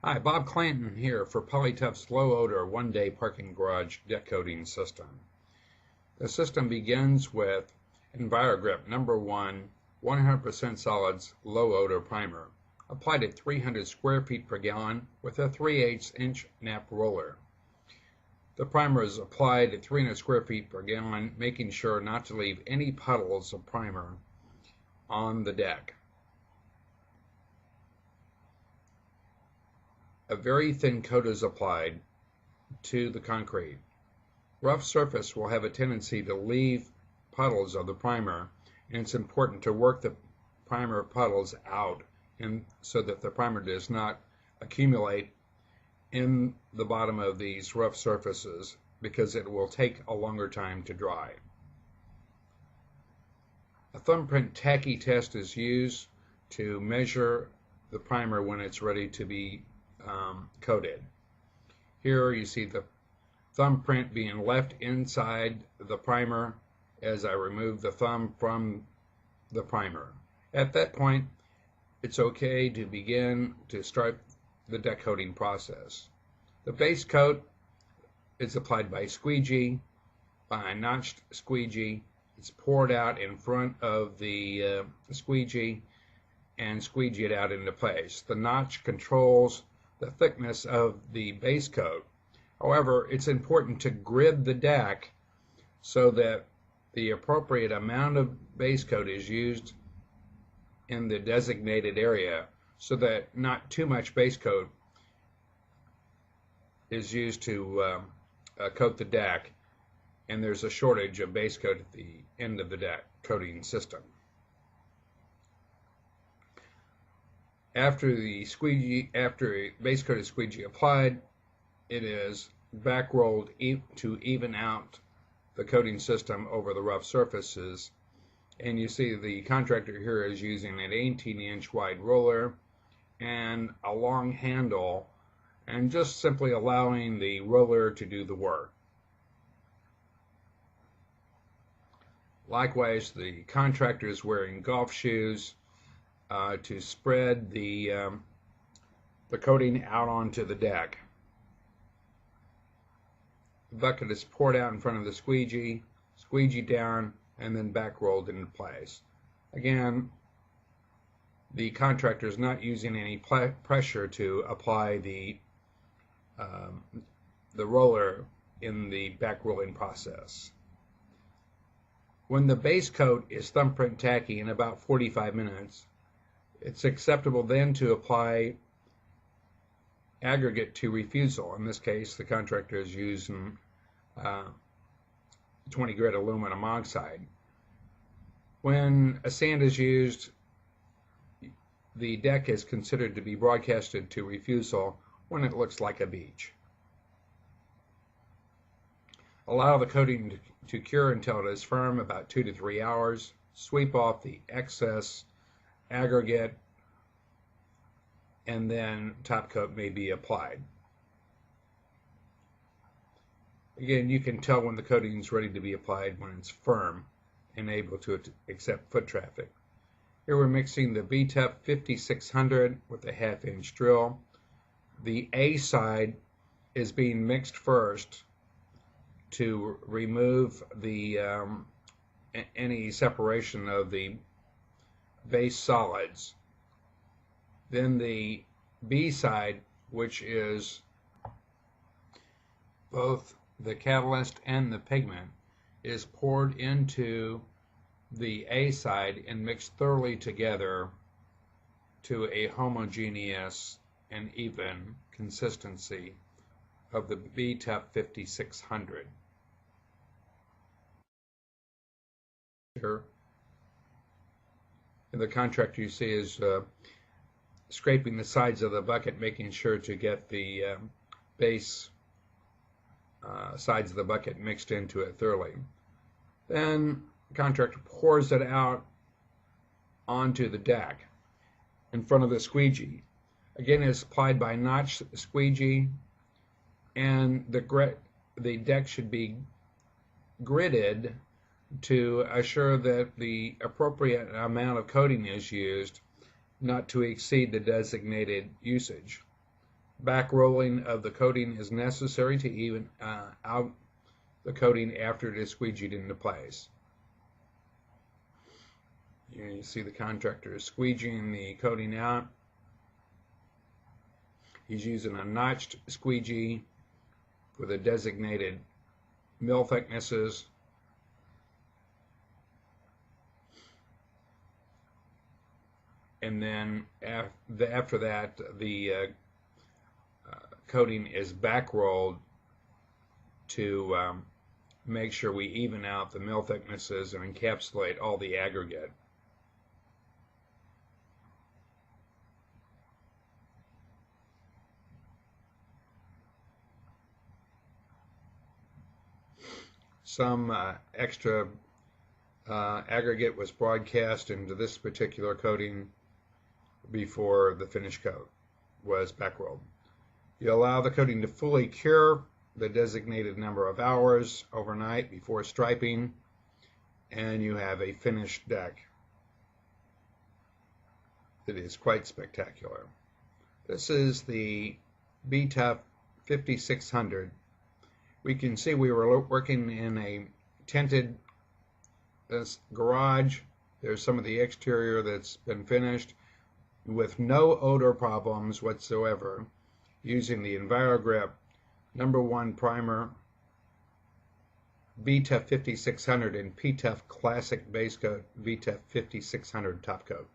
Hi, Bob Clanton here for Polytough's Low Odor One-Day Parking Garage Deck Coating System. The system begins with EnviroGrip number 1 100% solids low odor primer, applied at 300 square feet per gallon with a 3/8 inch nap roller. The primer is applied at 300 square feet per gallon, making sure not to leave any puddles of primer on the deck. A very thin coat is applied to the concrete. Rough surface will have a tendency to leave puddles of the primer, and it's important to work the primer puddles out so that the primer does not accumulate in the bottom of these rough surfaces, because it will take a longer time to dry. A thumbprint tacky test is used to measure the primer when it's ready to be coated. Here you see the thumbprint being left inside the primer as I remove the thumb from the primer. At that point, it's okay to begin to start the deck coating process. The base coat is applied by squeegee, by a notched squeegee. It's poured out in front of the squeegee and squeegeed out into place. The notch controls the thickness of the base coat. However, it's important to grid the deck so that the appropriate amount of base coat is used in the designated area, so that not too much base coat is used to coat the deck, and there's a shortage of base coat at the end of the deck coating system. After base coat is squeegee applied, it is back rolled to even out the coating system over the rough surfaces. And you see the contractor here is using an 18-inch wide roller and a long handle, and just simply allowing the roller to do the work. Likewise, the contractor is wearing golf shoes to spread the coating out onto the deck. The bucket is poured out in front of the squeegee, squeegee down, and then back rolled into place. Again, the contractor is not using any pressure to apply the roller in the back rolling process. When the base coat is thumbprint tacky in about 45 minutes, it's acceptable then to apply aggregate to refusal. In this case, the contractor is using 20 grit aluminum oxide. When a sand is used, the deck is considered to be broadcasted to refusal when it looks like a beach. Allow the coating to cure until it is firm, about 2 to 3 hours. Sweep off the excess aggregate, and then top coat may be applied. Again, you can tell when the coating is ready to be applied when it's firm and able to accept foot traffic. Here we're mixing the BTEP 5600 with a 1/2 inch drill. The A side is being mixed first to remove the any separation of the base solids. Then the B side, which is both the catalyst and the pigment, is poured into the A side and mixed thoroughly together to a homogeneous and even consistency of the BTEP 5600. Here, the contractor you see is scraping the sides of the bucket, making sure to get the base sides of the bucket mixed into it thoroughly. Then the contractor pours it out onto the deck in front of the squeegee. Again, it's applied by notched squeegee, and the deck should be gridded to assure that the appropriate amount of coating is used, not to exceed the designated usage. Back rolling of the coating is necessary to even out the coating after it is squeegeed into place. You see the contractor is squeegeeing the coating out. He's using a notched squeegee for the designated mill thicknesses. And then after that, the coating is back rolled to make sure we even out the mill thicknesses and encapsulate all the aggregate. Some extra aggregate was broadcast into this particular coating before the finish coat was back rolled. You allow the coating to fully cure the designated number of hours overnight before striping, and you have a finished deck. It is quite spectacular. This is the B-Tough 5600. We can see we were working in a tinted garage. There's some of the exterior that's been finished with no odor problems whatsoever, using the EnviroGrip #1 primer, B-Tough 5600, and P-Tough Classic Base Coat V-Tough 5600 Top Coat.